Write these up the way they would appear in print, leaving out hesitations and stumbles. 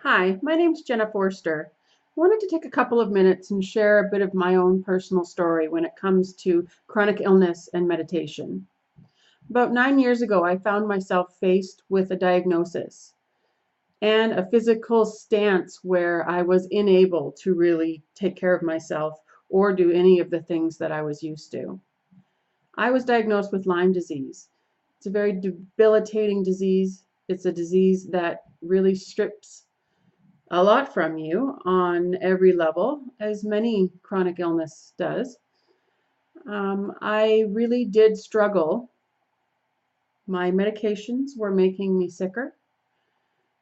Hi, my name's Jenna Forster. I wanted to take a couple of minutes and share a bit of my own personal story when it comes to chronic illness and meditation. About 9 years ago, I found myself faced with a diagnosis and a physical stance where I was unable to really take care of myself or do any of the things that I was used to. I was diagnosed with Lyme disease. It's a very debilitating disease. It's a disease that really strips a lot from you on every level, as many chronic illness does. I really did struggle. My medications were making me sicker.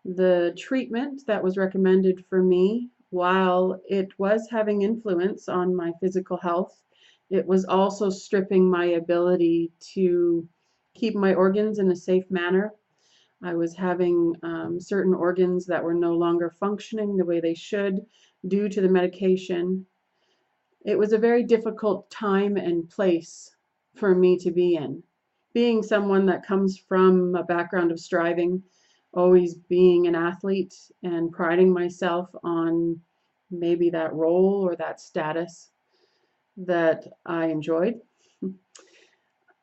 The treatment that was recommended for me, while it was having influence on my physical health, it was also stripping my ability to keep my organs in a safe manner. I was having certain organs that were no longer functioning the way they should due to the medication. It was a very difficult time and place for me to be in. Being someone that comes from a background of striving, always being an athlete and priding myself on maybe that role or that status that I enjoyed,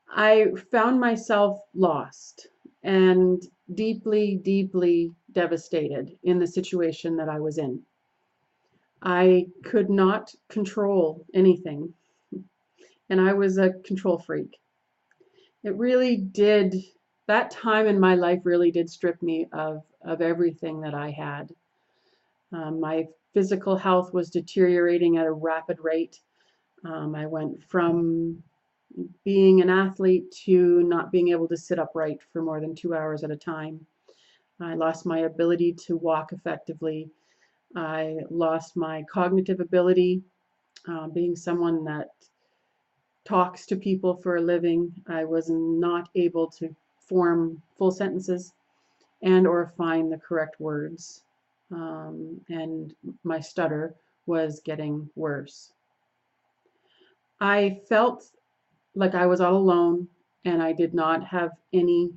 I found myself lost and deeply, deeply devastated in the situation that I was in. I could not control anything, and I was a control freak. It really did, that time in my life really did strip me of everything that I had. My physical health was deteriorating at a rapid rate. I went from being an athlete to not being able to sit upright for more than 2 hours at a time. I lost my ability to walk effectively. I lost my cognitive ability, being someone that talks to people for a living. I was not able to form full sentences and or find the correct words. And my stutter was getting worse. I felt like I was all alone and I did not have any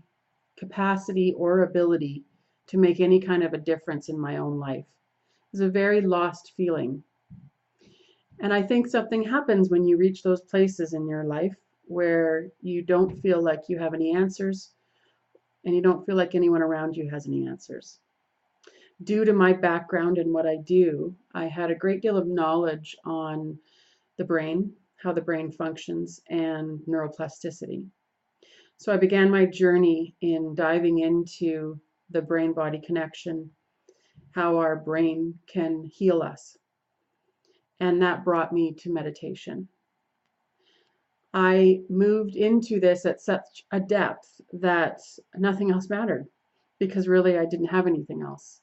capacity or ability to make any kind of a difference in my own life. It was a very lost feeling. And I think something happens when you reach those places in your life where you don't feel like you have any answers and you don't feel like anyone around you has any answers. Due to my background and what I do, I had a great deal of knowledge on the brain, how the brain functions, and neuroplasticity. So I began my journey in diving into the brain body connection, how our brain can heal us. And that brought me to meditation. I moved into this at such a depth that nothing else mattered because really I didn't have anything else.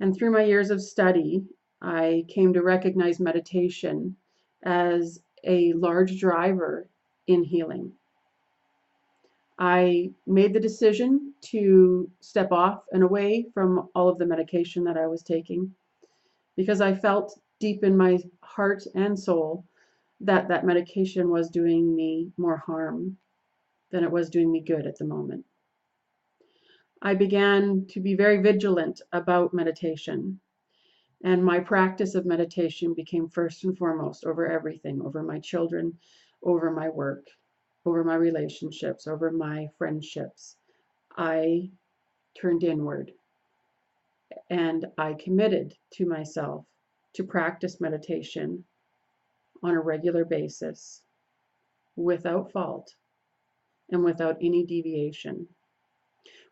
And through my years of study, I came to recognize meditation as a large driver in healing. I made the decision to step off and away from all of the medication that I was taking because I felt deep in my heart and soul that that medication was doing me more harm than it was doing me good at the moment. I began to be very vigilant about meditation, and my practice of meditation became first and foremost over everything, over my children, over my work, over my relationships, over my friendships. I turned inward and I committed to myself to practice meditation on a regular basis without fault and without any deviation.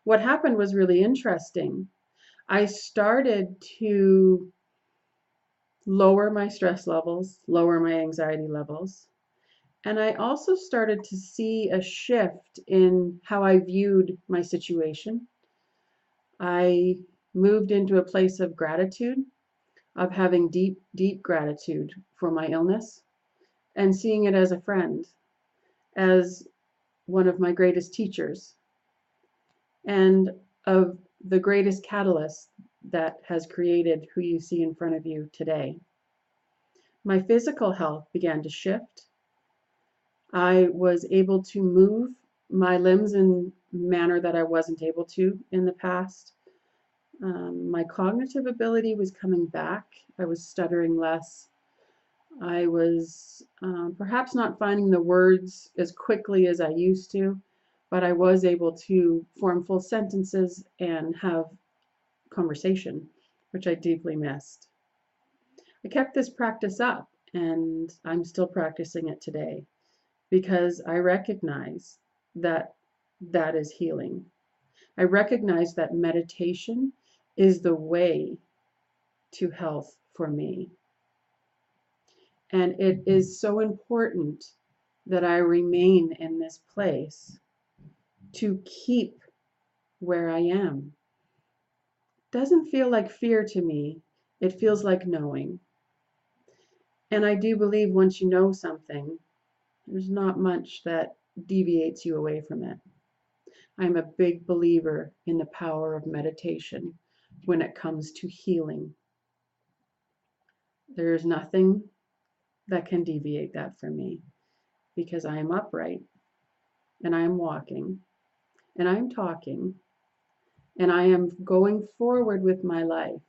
What happened was really interesting. I started to lower my stress levels, lower my anxiety levels, and I also started to see a shift in how I viewed my situation. I moved into a place of gratitude, of having deep, deep gratitude for my illness and seeing it as a friend, as one of my greatest teachers, and of the greatest catalyst that has created who you see in front of you today. My physical health began to shift. I was able to move my limbs in a manner that I wasn't able to in the past. My cognitive ability was coming back. I was stuttering less. I was perhaps not finding the words as quickly as I used to, but I was able to form full sentences and have conversation, which I deeply missed. I kept this practice up, and I'm still practicing it today because I recognize that that is healing. I recognize that meditation is the way to health for me. And it is so important that I remain in this place to keep where I am. Doesn't feel like fear to me. It feels like knowing. And I do believe once you know something, there's not much that deviates you away from it. I'm a big believer in the power of meditation when it comes to healing. There is nothing that can deviate that from me because I am upright and I am walking and I am talking and I am going forward with my life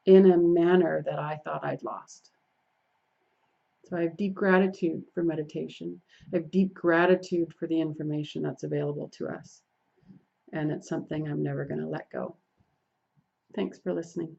in a manner that I thought I'd lost. So I have deep gratitude for meditation. I have deep gratitude for the information that's available to us. And it's something I'm never going to let go. Thanks for listening.